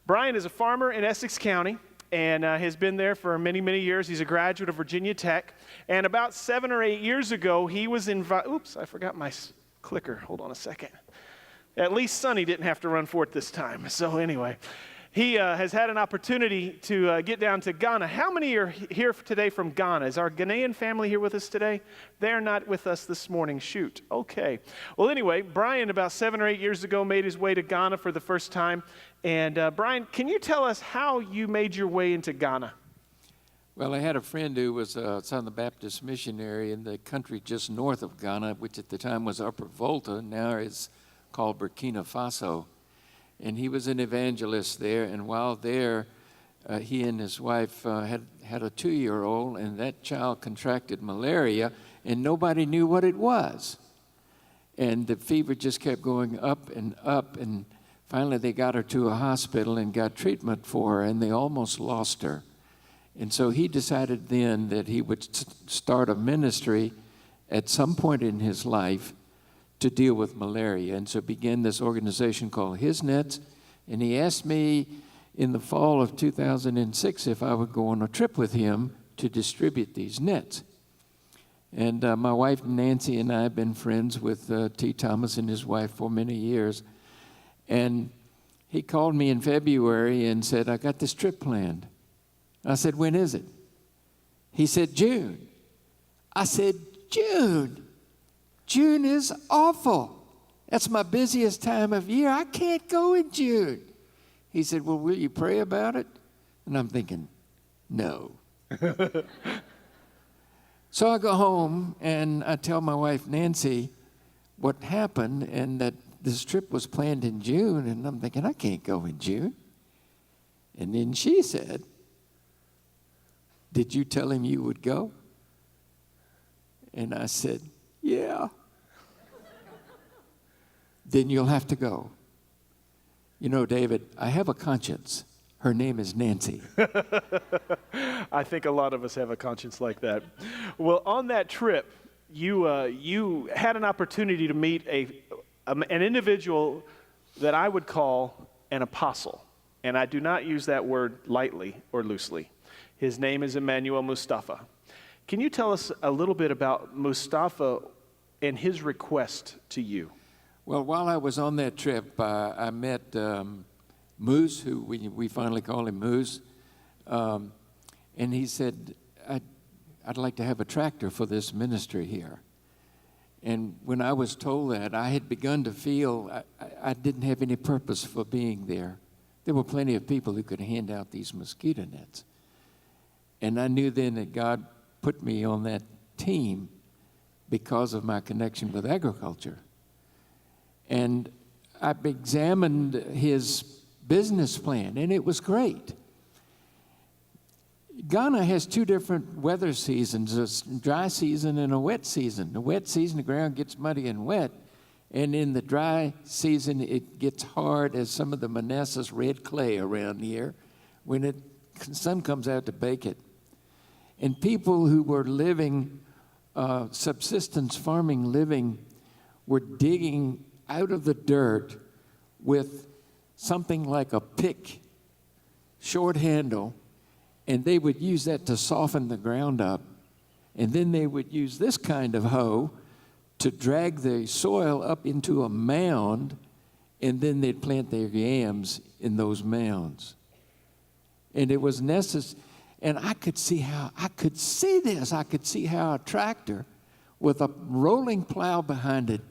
Brian is a farmer in Essex County and has been there for many, many years. He's a graduate of Virginia Tech. And about 7 or 8 years ago, he was invited. Oops, I forgot my clicker. Hold on a second. At least Sonny didn't have to run for it this time. So anyway, he has had an opportunity to get down to Ghana. How many are here today from Ghana? Is our Ghanaian family here with us today? They're not with us this morning. Shoot. Okay. Well, anyway, Brian, about 7 or 8 years ago, made his way to Ghana for the first time. And Brian, can you tell us how you made your way into Ghana? Well, I had a friend who was a Southern Baptist missionary in the country just north of Ghana, which at the time was Upper Volta, now is called Burkina Faso. And he was an evangelist there, and while there, he and his wife had a 2-year-old, and that child contracted malaria, and nobody knew what it was. And the fever just kept going up, and finally they got her to a hospital and got treatment for her, and they almost lost her. And so he decided then that he would start a ministry at some point in his life to deal with malaria. And so began this organization called His Nets. And he asked me in the fall of 2006 if I would go on a trip with him to distribute these nets. And my wife Nancy and I have been friends with T. Thomas and his wife for many years. And he called me in February and said, I got this trip planned. I said, when is it? He said, June. I said, June? June is awful. That's my busiest time of year. I can't go in June. He said, well, will you pray about it? And I'm thinking, no. So I go home and I tell my wife, Nancy, what happened and that this trip was planned in June. And I'm thinking, I can't go in June. And then she said, did you tell him you would go? And I said, yeah. Then you'll have to go. You know, David, I have a conscience. Her name is Nancy. I think a lot of us have a conscience like that. Well, on that trip, you had an opportunity to meet an individual that I would call an apostle. And I do not use that word lightly or loosely. His name is Emmanuel Mustafa. Can you tell us a little bit about Mustafa and his request to you? Well, while I was on that trip, I met Moose, who we finally call him Moose, and he said, I'd like to have a tractor for this ministry here. And when I was told that, I had begun to feel I didn't have any purpose for being there. There were plenty of people who could hand out these mosquito nets. And I knew then that God put me on that team because of my connection with agriculture. And I examined his business plan, and it was great. Ghana has 2 different weather seasons, a dry season and a wet season. The wet season, the ground gets muddy and wet, and in the dry season, it gets hard as some of the Manassas red clay around here when the sun comes out to bake it. And people who were living, subsistence farming living, were digging out of the dirt with something like a pick, short handle, and they would use that to soften the ground up. And then they would use this kind of hoe to drag the soil up into a mound, and then they'd plant their yams in those mounds. And it was necessary. And I could see this. I could see how a tractor with a rolling plow behind it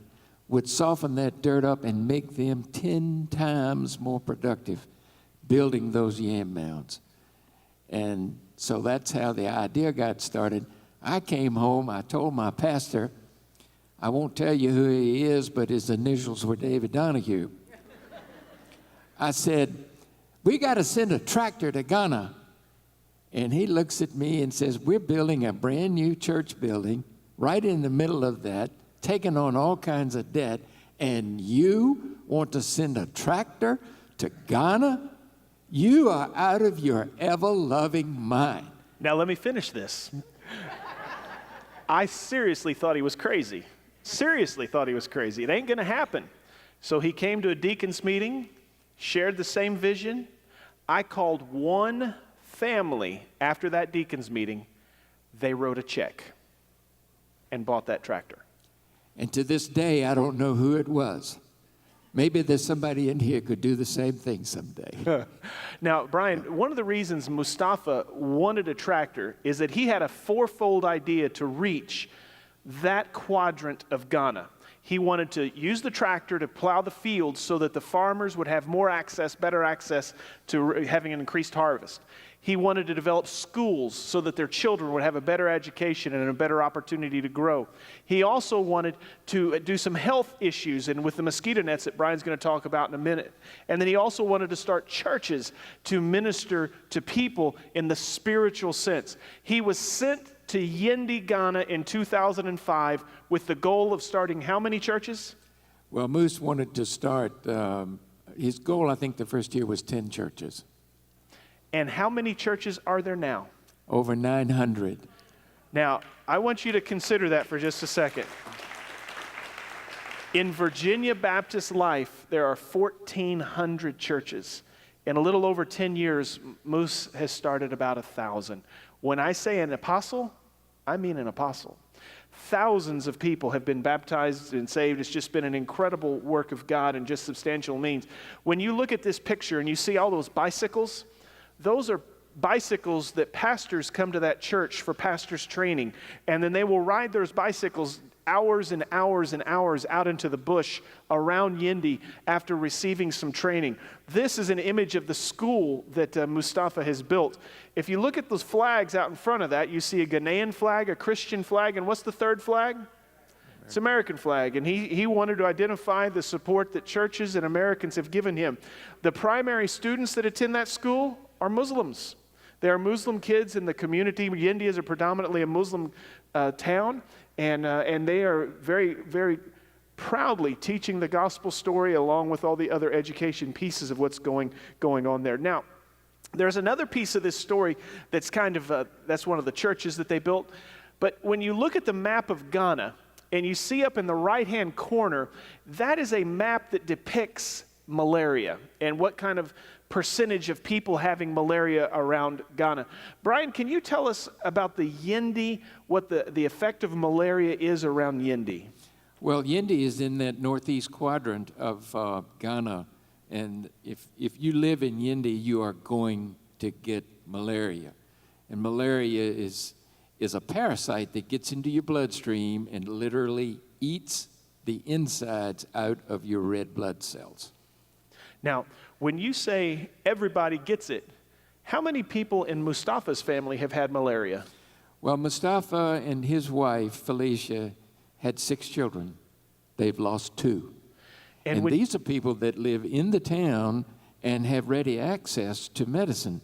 would soften that dirt up and make them 10 times more productive building those yam mounds. And so that's how the idea got started. I came home, I told my pastor, I won't tell you who he is, but his initials were David Donahue. I said, we got to send a tractor to Ghana. And he looks at me and says, we're building a brand new church building right in the middle of that, taking on all kinds of debt, and you want to send a tractor to Ghana? You are out of your ever-loving mind. Now let me finish this. I seriously thought he was crazy. Seriously thought he was crazy. It ain't going to happen. So he came to a deacon's meeting, shared the same vision. I called one family after that deacons meeting. They wrote a check and bought that tractor. And to this day, I don't know who it was. Maybe there's somebody in here could do the same thing someday. Now, Brian, one of the reasons Mustafa wanted a tractor is that he had a fourfold idea to reach that quadrant of Ghana. He wanted to use the tractor to plow the fields so that the farmers would have more access, better access to having an increased harvest. He wanted to develop schools so that their children would have a better education and a better opportunity to grow. He also wanted to do some health issues, and with the mosquito nets that Brian's going to talk about in a minute. And then he also wanted to start churches to minister to people in the spiritual sense. He was sent to Yendi, Ghana in 2005 with the goal of starting how many churches? Well, Moose wanted to start, his goal, I think, the first year was 10 churches. And how many churches are there now? Over 900. Now, I want you to consider that for just a second. In Virginia Baptist life, there are 1,400 churches. In a little over 10 years, Moose has started about 1,000. When I say an apostle, I mean an apostle. Thousands of people have been baptized and saved. It's just been an incredible work of God and just substantial means. When you look at this picture and you see all those bicycles, those are bicycles that pastors come to that church for pastors training. And then they will ride those bicycles hours and hours and hours out into the bush around Yendi after receiving some training. This is an image of the school that Mustafa has built. If you look at those flags out in front of that, you see a Ghanaian flag, a Christian flag, and what's the third flag? It's American flag, and he wanted to identify the support that churches and Americans have given him. The primary students that attend that school are Muslims. There are Muslim kids in the community. Yendi is predominantly a Muslim town, and they are very, very proudly teaching the gospel story along with all the other education pieces of what's going on there. Now, there's another piece of this story that's that's one of the churches that they built. But when you look at the map of Ghana, and you see up in the right-hand corner, that is a map that depicts malaria and what kind of percentage of people having malaria around Ghana. Brian, can you tell us about the Yendi, what the effect of malaria is around Yendi? Well, Yendi is in that northeast quadrant of Ghana, and if you live in Yendi, you are going to get malaria. And malaria is a parasite that gets into your bloodstream and literally eats the insides out of your red blood cells. Now, when you say everybody gets it, how many people in Mustafa's family have had malaria? Well, Mustafa and his wife, Felicia, had 6 children. They've lost 2. And these are people that live in the town and have ready access to medicine,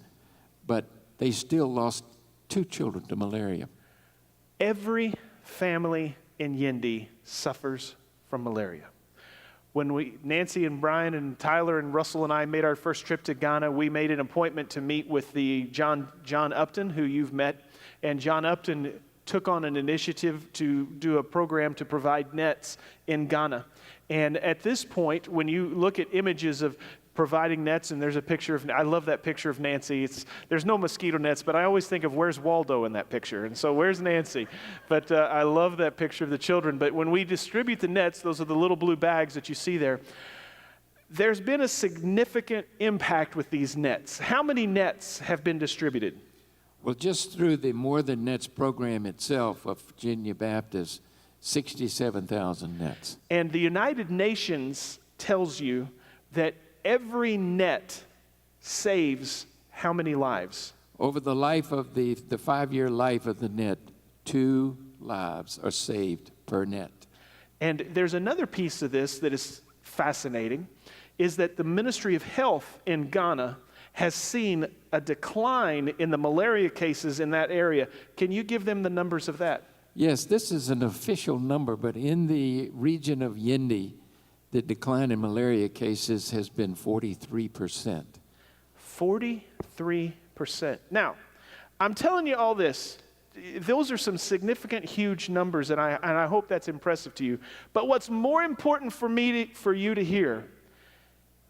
but they still lost 2 children to malaria. Every family in Yendi suffers from malaria. When Nancy and Brian and Tyler and Russell and I made our first trip to Ghana, we made an appointment to meet with the John Upton, who you've met. And John Upton took on an initiative to do a program to provide nets in Ghana. And at this point, when you look at images of providing nets, and there's a picture of, I love that picture of Nancy. There's no mosquito nets, but I always think of where's Waldo in that picture, and so where's Nancy? But I love that picture of the children. But when we distribute the nets, those are the little blue bags that you see there. There's been a significant impact with these nets. How many nets have been distributed? Well, just through the More Than Nets program itself of Virginia Baptist, 67,000 nets. And the United Nations tells you that every net saves how many lives? Over the life of the 5-year life of the net, 2 lives are saved per net. And there's another piece of this that is fascinating, is that the Ministry of Health in Ghana has seen a decline in the malaria cases in that area. Can you give them the numbers of that? Yes, this is an official number, but in the region of Yendi, the decline in malaria cases has been 43%. 43%. Now, I'm telling you all this. Those are some significant, huge numbers, and I hope that's impressive to you. But what's more important for you to hear,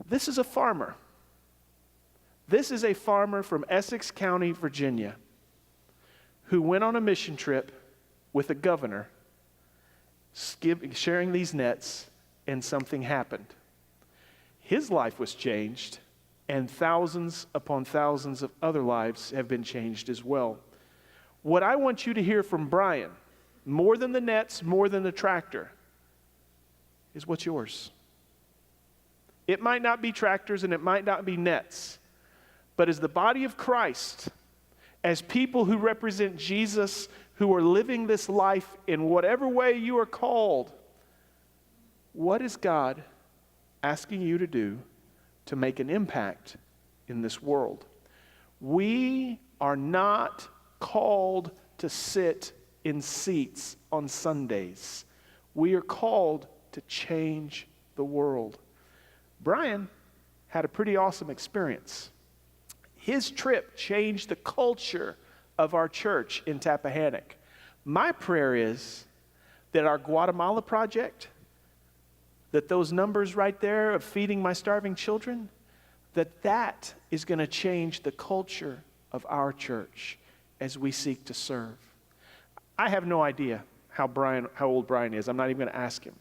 this is a farmer. This is a farmer from Essex County, Virginia, who went on a mission trip with a governor, sharing these nets, and something happened. His life was changed, and thousands upon thousands of other lives have been changed as well. What I want you to hear from Brian, more than the nets, more than the tractor, is what's yours. It might not be tractors and it might not be nets, but as the body of Christ, as people who represent Jesus, who are living this life in whatever way you are called, what is God asking you to do to make an impact in this world? We are not called to sit in seats on Sundays. We are called to change the world. Brian had a pretty awesome experience. His trip changed the culture of our church in Tappahannock. My prayer is that our Guatemala project, that those numbers right there of feeding my starving children, that is going to change the culture of our church as we seek to serve. I have no idea how old Brian is. I'm not even going to ask him.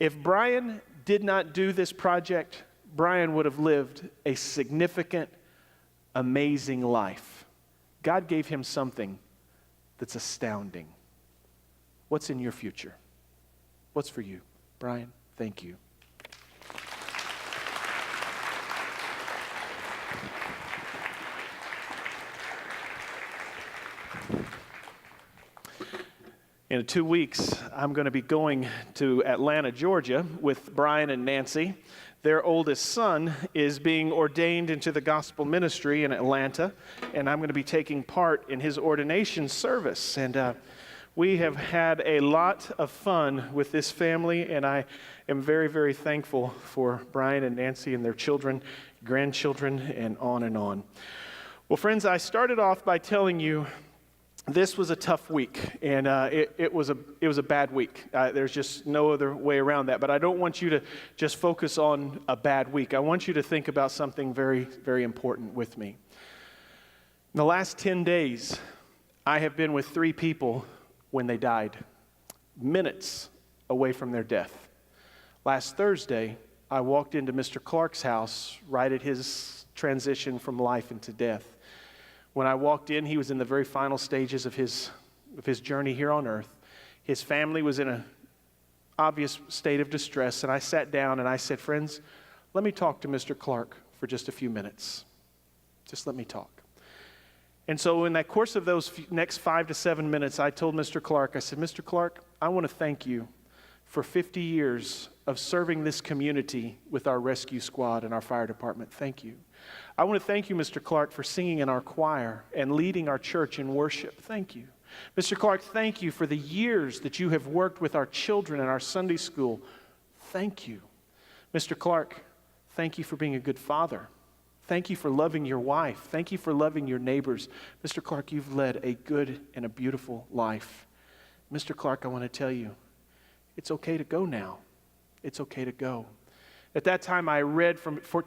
If Brian did not do this project, Brian would have lived a significant, amazing life. God gave him something that's astounding. What's in your future? What's for you? Brian, thank you. In 2 weeks, I'm going to be going to Atlanta, Georgia with Brian and Nancy. Their oldest son is being ordained into the gospel ministry in Atlanta, and I'm going to be taking part in his ordination service. And we have had a lot of fun with this family, and I am very, very thankful for Brian and Nancy and their children, grandchildren, and on and on. Well, friends, I started off by telling you this was a tough week, and it was a bad week. There's just no other way around that. But I don't want you to just focus on a bad week. I want you to think about something very, very important with me. In the last 10 days, I have been with 3 people when they died, minutes away from their death. Last Thursday, I walked into Mr. Clark's house right at his transition from life into death. When I walked in, he was in the very final stages of his journey here on earth. His family was in an obvious state of distress, and I sat down and I said, friends, let me talk to Mr. Clark for just a few minutes. Just let me talk. And so in that course of those next 5 to 7 minutes, I told Mr. Clark, I said, Mr. Clark, I want to thank you for 50 years of serving this community with our rescue squad and our fire department. Thank you. I want to thank you, Mr. Clark, for singing in our choir and leading our church in worship. Thank you. Mr. Clark, thank you for the years that you have worked with our children in our Sunday school. Thank you. Mr. Clark, thank you for being a good father. Thank you for loving your wife. Thank you for loving your neighbors. Mr. Clark, you've led a good and a beautiful life. Mr. Clark, I want to tell you, it's okay to go now. It's okay to go. At that time, I read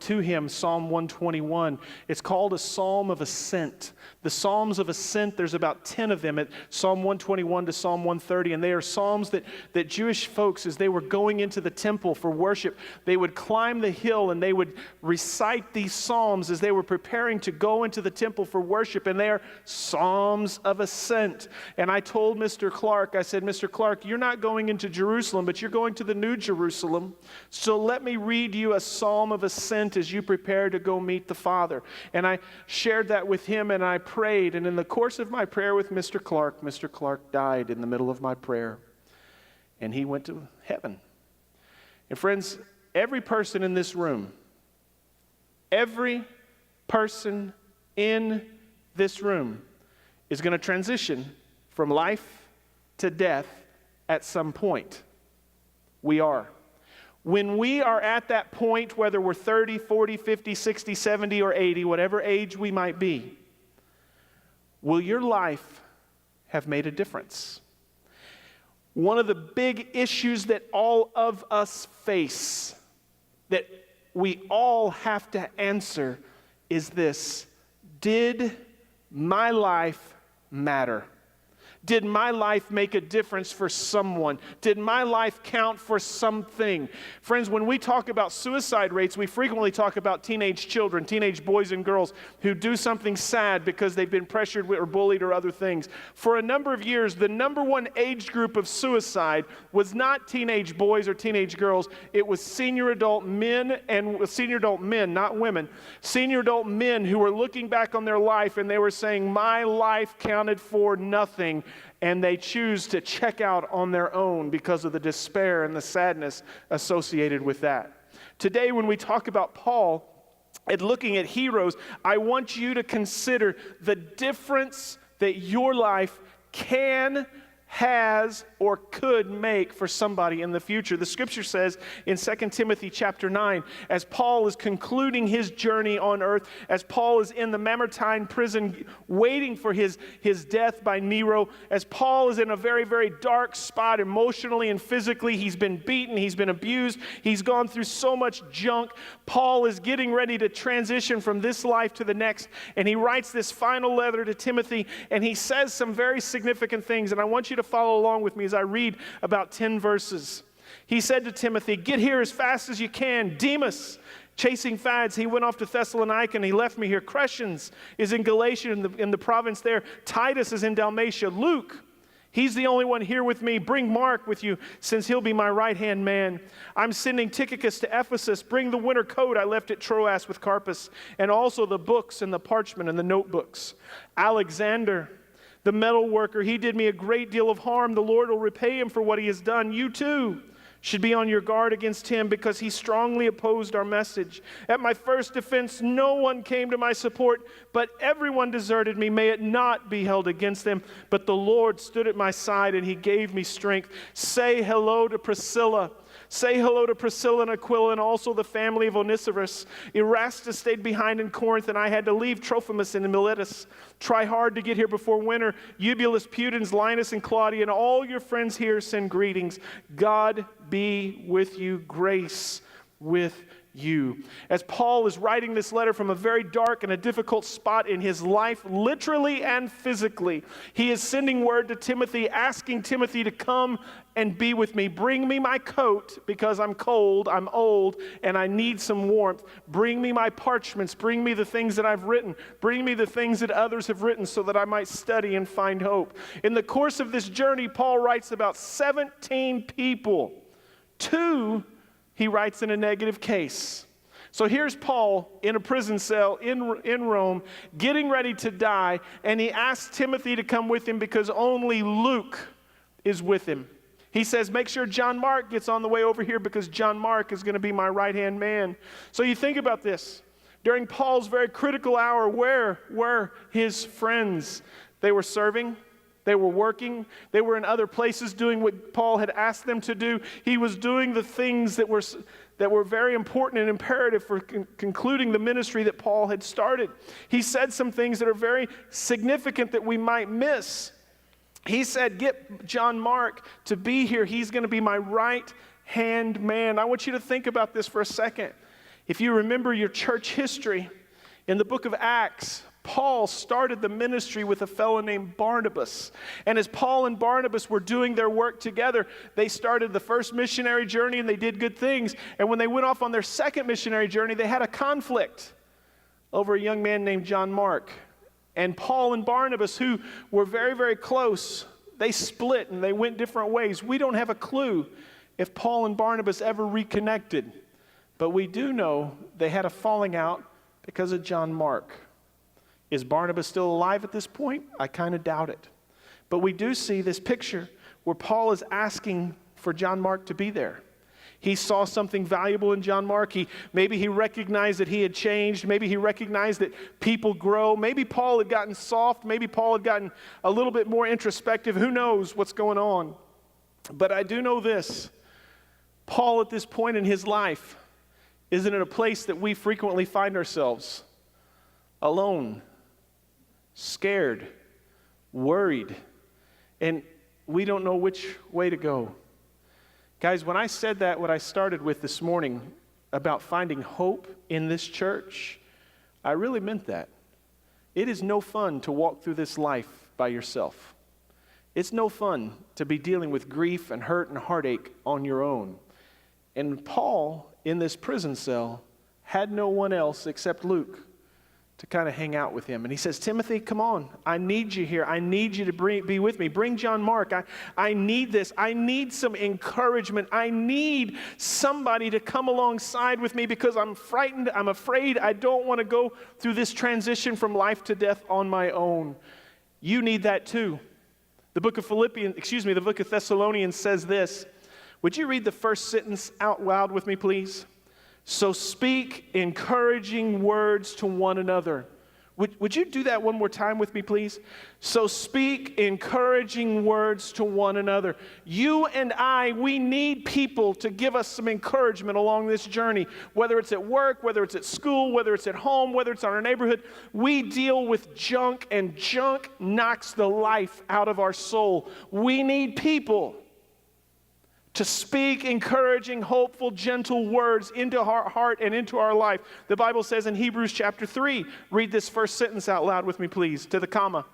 to him Psalm 121. It's called a Psalm of Ascent. The Psalms of Ascent, there's about 10 of them at Psalm 121 to Psalm 130, and they are psalms that Jewish folks, as they were going into the temple for worship, they would climb the hill and they would recite these psalms as they were preparing to go into the temple for worship, and they are Psalms of Ascent. And I told Mr. Clark, I said, Mr. Clark, you're not going into Jerusalem, but you're going to the New Jerusalem, so let me read you a psalm of ascent as you prepare to go meet the Father. And I shared that with him, and I prayed, and in the course of my prayer with Mr. Clark died in the middle of my prayer, and he went to heaven. And friends, every person in this room is going to transition from life to death at some point. We are. When we are at that point, whether we're 30, 40, 50, 60, 70, or 80, whatever age we might be, will your life have made a difference? One of the big issues that all of us face, that we all have to answer, is this: did my life matter? Did my life make a difference for someone? Did my life count for something? Friends, when we talk about suicide rates, we frequently talk about teenage children, teenage boys and girls who do something sad because they've been pressured or bullied or other things. For a number of years, the number one age group of suicide was not teenage boys or teenage girls. It was senior adult men, not women. Senior adult men who were looking back on their life and they were saying, my life counted for nothing. And they choose to check out on their own because of the despair and the sadness associated with that. Today, when we talk about Paul and looking at heroes, I want you to consider the difference that your life can, has, or could make for somebody in the future. The scripture says in 2 Timothy chapter 9, as Paul is concluding his journey on earth, as Paul is in the Mamertine prison waiting for his death by Nero, as Paul is in a very, very dark spot emotionally and physically, he's been beaten, he's been abused, he's gone through so much junk. Paul is getting ready to transition from this life to the next, and he writes this final letter to Timothy, and he says some very significant things, and I want you to follow along with me as I read about 10 verses. He said to Timothy, get here as fast as you can. Demas, chasing fads, he went off to Thessalonica and he left me here. Crescens is in Galatia in the province there. Titus is in Dalmatia. Luke, he's the only one here with me. Bring Mark with you, since he'll be my right-hand man. I'm sending Tychicus to Ephesus. Bring the winter coat I left at Troas with Carpus, and also the books and the parchment and the notebooks. Alexander, the metal worker, he did me a great deal of harm. The Lord will repay him for what he has done. You too should be on your guard against him, because he strongly opposed our message. At my first defense, no one came to my support, but everyone deserted me. May it not be held against them. But the Lord stood at my side, and he gave me strength. Say hello to Priscilla. Say hello to Priscilla and Aquila, and also the family of Onesiphorus. Erastus stayed behind in Corinth, and I had to leave Trophimus in Miletus. Try hard to get here before winter. Eubulus, Pudens, Linus, and Claudia, and all your friends here send greetings. God be with you. Grace with you. As Paul is writing this letter from a very dark and a difficult spot in his life, literally and physically, he is sending word to Timothy, asking Timothy to come and be with me. Bring me my coat, because I'm cold, I'm old, and I need some warmth. Bring me my parchments. Bring me the things that I've written. Bring me the things that others have written, so that I might study and find hope. In the course of this journey, Paul writes about 17 people. 2 he writes in a negative case. So here's Paul in a prison cell in Rome, getting ready to die, and he asks Timothy to come with him because only Luke is with him. He says, make sure John Mark gets on the way over here, because John Mark is going to be my right-hand man. So you think about this. During Paul's very critical hour, where were his friends? They were serving. They were working. They were in other places doing what Paul had asked them to do. He was doing the things that were very important and imperative for concluding the ministry that Paul had started. He said some things that are very significant that we might miss. He said, get John Mark to be here. He's going to be my right-hand man. I want you to think about this for a second. If you remember your church history, in the book of Acts, Paul started the ministry with a fellow named Barnabas. And as Paul and Barnabas were doing their work together, they started the first missionary journey and they did good things. And when they went off on their second missionary journey, they had a conflict over a young man named John Mark. And Paul and Barnabas, who were very, very close, they split and they went different ways. We don't have a clue if Paul and Barnabas ever reconnected. But we do know they had a falling out because of John Mark. Is Barnabas still alive at this point? I kind of doubt it. But we do see this picture where Paul is asking for John Mark to be there. He saw something valuable in John Mark. Maybe he recognized that he had changed. Maybe he recognized that people grow. Maybe Paul had gotten soft. Maybe Paul had gotten a little bit more introspective. Who knows what's going on? But I do know this. Paul, at this point in his life, is in a place that we frequently find ourselves. Alone. Scared, worried, and we don't know which way to go. Guys, when I said that, what I started with this morning about finding hope in this church, I really meant that. It is no fun to walk through this life by yourself. It's no fun to be dealing with grief and hurt and heartache on your own. And Paul, in this prison cell, had no one else except Luke to kind of hang out with him. And he says, Timothy, come on. I need you here. I need you to be with me. Bring John Mark. I need this. I need some encouragement. I need somebody to come alongside with me because I'm frightened. I'm afraid. I don't want to go through this transition from life to death on my own. You need that too. The book of Thessalonians says this. Would you read the first sentence out loud with me, please? So speak encouraging words to one another. Would you do that one more time with me, please? So speak encouraging words to one another. You and I, we need people to give us some encouragement along this journey. Whether it's at work, whether it's at school, whether it's at home, whether it's in our neighborhood. We deal with junk, and junk knocks the life out of our soul. We need people to speak encouraging, hopeful, gentle words into our heart and into our life. The Bible says in Hebrews chapter 3, read this first sentence out loud with me, please, to the comma.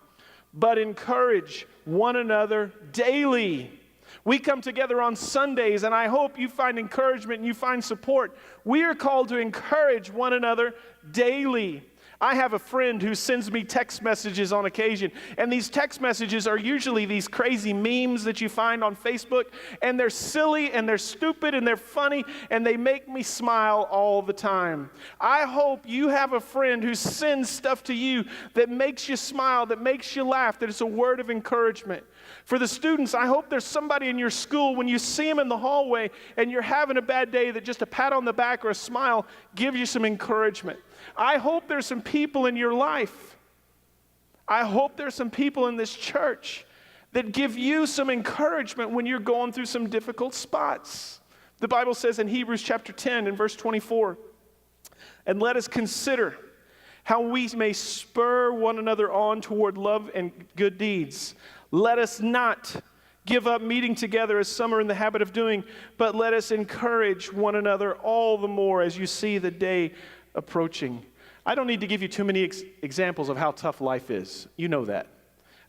But encourage one another daily. We come together on Sundays, and I hope you find encouragement and you find support. We are called to encourage one another daily. I have a friend who sends me text messages on occasion, and these text messages are usually these crazy memes that you find on Facebook, and they're silly, and they're stupid, and they're funny, and they make me smile all the time. I hope you have a friend who sends stuff to you that makes you smile, that makes you laugh, that it's a word of encouragement. For the students, I hope there's somebody in your school when you see them in the hallway and you're having a bad day that just a pat on the back or a smile gives you some encouragement. I hope there's some people in your life. I hope there's some people in this church that give you some encouragement when you're going through some difficult spots. The Bible says in Hebrews chapter 10 and verse 24, and let us consider how we may spur one another on toward love and good deeds. Let us not give up meeting together as some are in the habit of doing, but let us encourage one another all the more as you see the day approaching. I don't need to give you too many examples of how tough life is. You know that.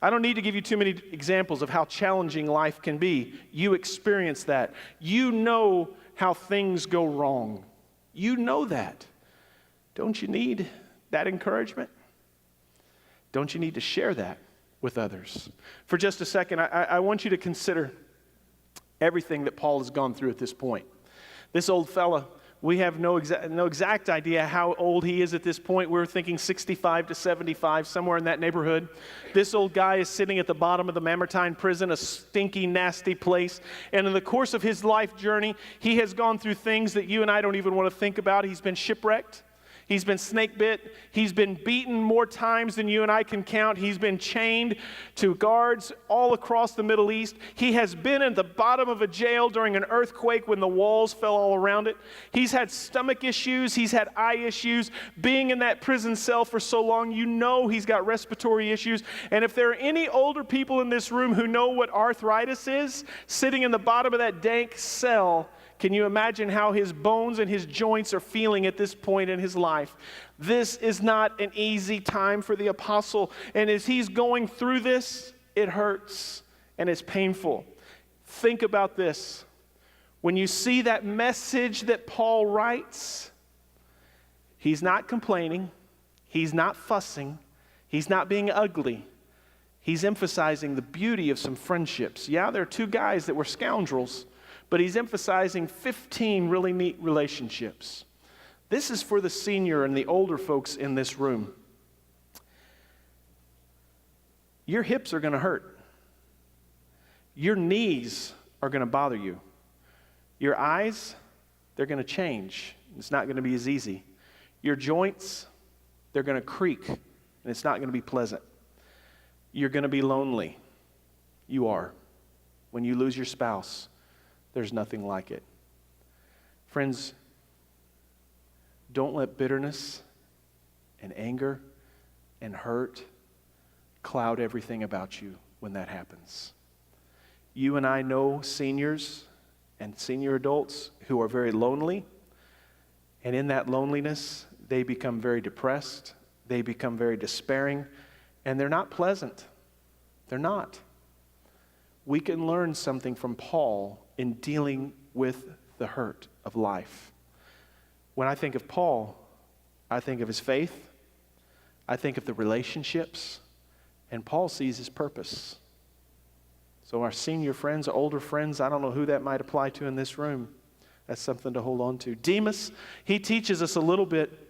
I don't need to give you too many examples of how challenging life can be. You experience that. You know how things go wrong. You know that. Don't you need that encouragement? Don't you need to share that with others? For just a second, I want you to consider everything that Paul has gone through at this point. This old fella, we have no exact idea how old he is at this point. We're thinking 65 to 75, somewhere in that neighborhood. This old guy is sitting at the bottom of the Mamertine prison, a stinky, nasty place. And in the course of his life journey, he has gone through things that you and I don't even want to think about. He's been shipwrecked. He's been snake bit. He's been beaten more times than you and I can count. He's been chained to guards all across the Middle East. He has been at the bottom of a jail during an earthquake when the walls fell all around it. He's had stomach issues. He's had eye issues. Being in that prison cell for so long, you know he's got respiratory issues. And if there are any older people in this room who know what arthritis is, sitting in the bottom of that dank cell, can you imagine how his bones and his joints are feeling at this point in his life? This is not an easy time for the apostle. And as he's going through this, it hurts and it's painful. Think about this. When you see that message that Paul writes, he's not complaining. He's not fussing. He's not being ugly. He's emphasizing the beauty of some friendships. Yeah, there are two guys that were scoundrels, but he's emphasizing 15 really neat relationships. This is for the senior and the older folks in this room. Your hips are going to hurt. Your knees are going to bother you. Your eyes, they're going to change. It's not going to be as easy. Your joints, they're going to creak, and it's not going to be pleasant. You're going to be lonely. You are. When you lose your spouse, there's nothing like it. Friends, don't let bitterness and anger and hurt cloud everything about you when that happens. You and I know seniors and senior adults who are very lonely, and in that loneliness, they become very depressed, they become very despairing, and they're not pleasant. They're not. We can learn something from Paul in dealing with the hurt of life. When I think of Paul, I think of his faith, I think of the relationships, and Paul sees his purpose. So our senior friends, older friends, I don't know who that might apply to in this room. That's something to hold on to. Demas, he teaches us a little bit.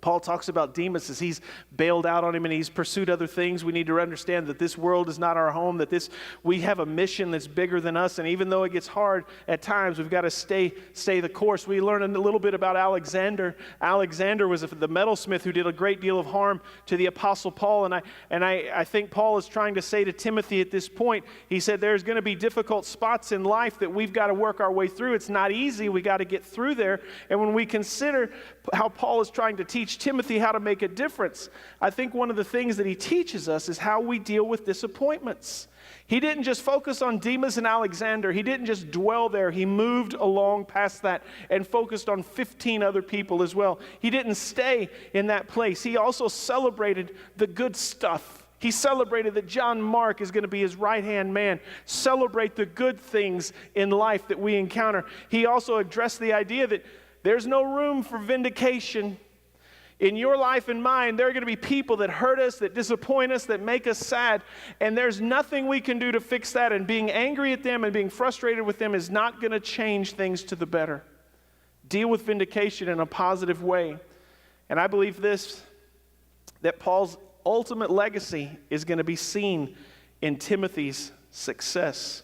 Paul talks about Demas as he's bailed out on him and he's pursued other things. We need to understand that this world is not our home, that we have a mission that's bigger than us, and even though it gets hard at times, we've got to stay the course. We learn a little bit about Alexander. Alexander was the metalsmith who did a great deal of harm to the Apostle Paul, and I think Paul is trying to say to Timothy at this point, he said there's going to be difficult spots in life that we've got to work our way through. It's not easy. We got to get through there, and when we consider how Paul is trying to teach Timothy how to make a difference, I think one of the things that he teaches us is how we deal with disappointments. He didn't just focus on Demas and Alexander. He didn't just dwell there. He moved along past that and focused on 15 other people as well. He didn't stay in that place. He also celebrated the good stuff. He celebrated that John Mark is going to be his right-hand man. Celebrate the good things in life that we encounter. He also addressed the idea that there's no room for vindication. In your life and mine, there are going to be people that hurt us, that disappoint us, that make us sad, and there's nothing we can do to fix that, and being angry at them and being frustrated with them is not going to change things to the better. Deal with vindication in a positive way. And I believe this, that Paul's ultimate legacy is going to be seen in Timothy's success.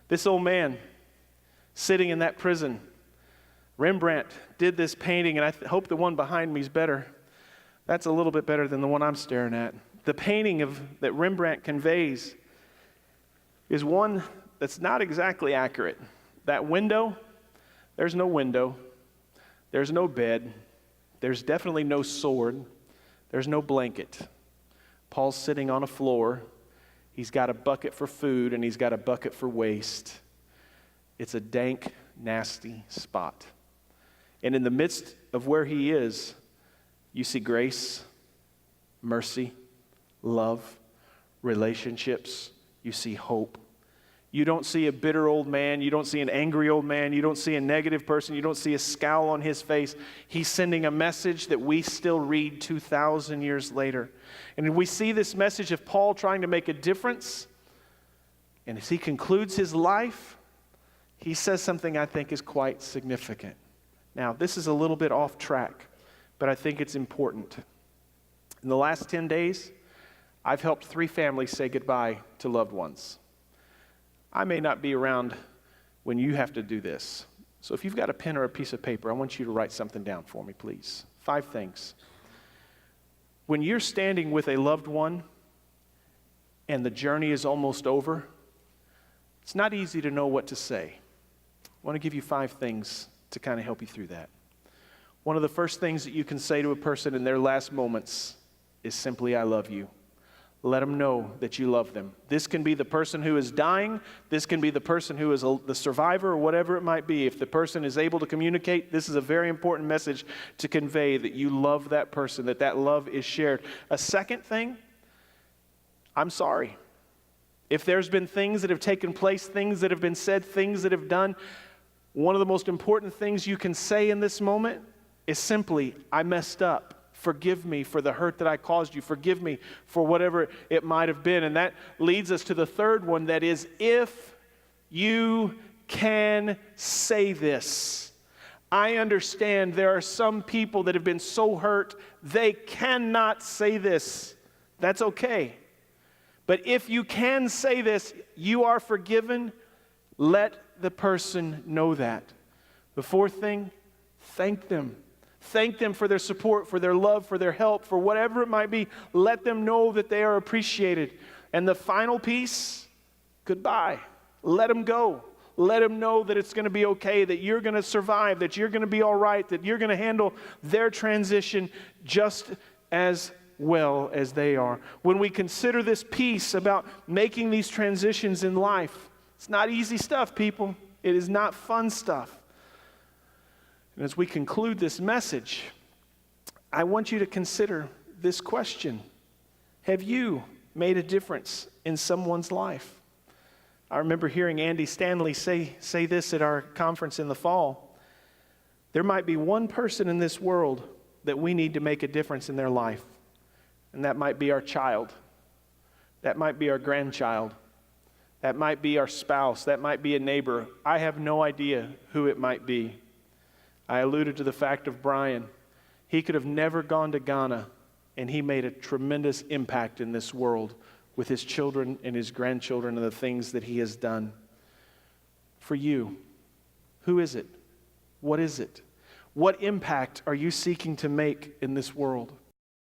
This old man sitting in that prison, Rembrandt did this painting, and I hope the one behind me is better. That's a little bit better than the one I'm staring at. The painting that Rembrandt conveys is one that's not exactly accurate. That window, there's no window. There's no bed. There's definitely no sword. There's no blanket. Paul's sitting on a floor. He's got a bucket for food, and he's got a bucket for waste. It's a dank, nasty spot. And in the midst of where he is, you see grace, mercy, love, relationships. You see hope. You don't see a bitter old man. You don't see an angry old man. You don't see a negative person. You don't see a scowl on his face. He's sending a message that we still read 2,000 years later. And we see this message of Paul trying to make a difference. And as he concludes his life, he says something I think is quite significant. Now, this is a little bit off track, but I think it's important. In the last 10 days, I've helped 3 families say goodbye to loved ones. I may not be around when you have to do this. So if you've got a pen or a piece of paper, I want you to write something down for me, please. 5 things. When you're standing with a loved one and the journey is almost over, it's not easy to know what to say. I want to give you 5 things to kind of help you through that. One of the first things that you can say to a person in their last moments is simply, I love you. Let them know that you love them. This can be the person who is dying. This can be the person who is the survivor, or whatever it might be. If the person is able to communicate, this is a very important message to convey, that you love that person, that love is shared. A second thing, I'm sorry. If there's been things that have taken place, things that have been said, things that have done, one of the most important things you can say in this moment is simply, I messed up. Forgive me for the hurt that I caused you. Forgive me for whatever it might have been. And that leads us to the third one, that is, if you can say this. I understand there are some people that have been so hurt, they cannot say this. That's okay. But if you can say this, you are forgiven. Let the person know that. The fourth thing, thank them. Thank them for their support, for their love, for their help, for whatever it might be. Let them know that they are appreciated. And the final piece, goodbye. Let them go. Let them know that it's going to be okay, that you're going to survive, that you're going to be all right, that you're going to handle their transition just as well as they are. When we consider this piece about making these transitions in life, it's not easy stuff, people. It is not fun stuff. And as we conclude this message, I want you to consider this question. Have you made a difference in someone's life? I remember hearing Andy Stanley say this at our conference in the fall. There might be one person in this world that we need to make a difference in their life, and that might be our child. That might be our grandchild. That might be our spouse. That might be a neighbor. I have no idea who it might be. I alluded to the fact of Brian. He could have never gone to Ghana, and he made a tremendous impact in this world with his children and his grandchildren and the things that he has done. For you, who is it? What is it? What impact are you seeking to make in this world?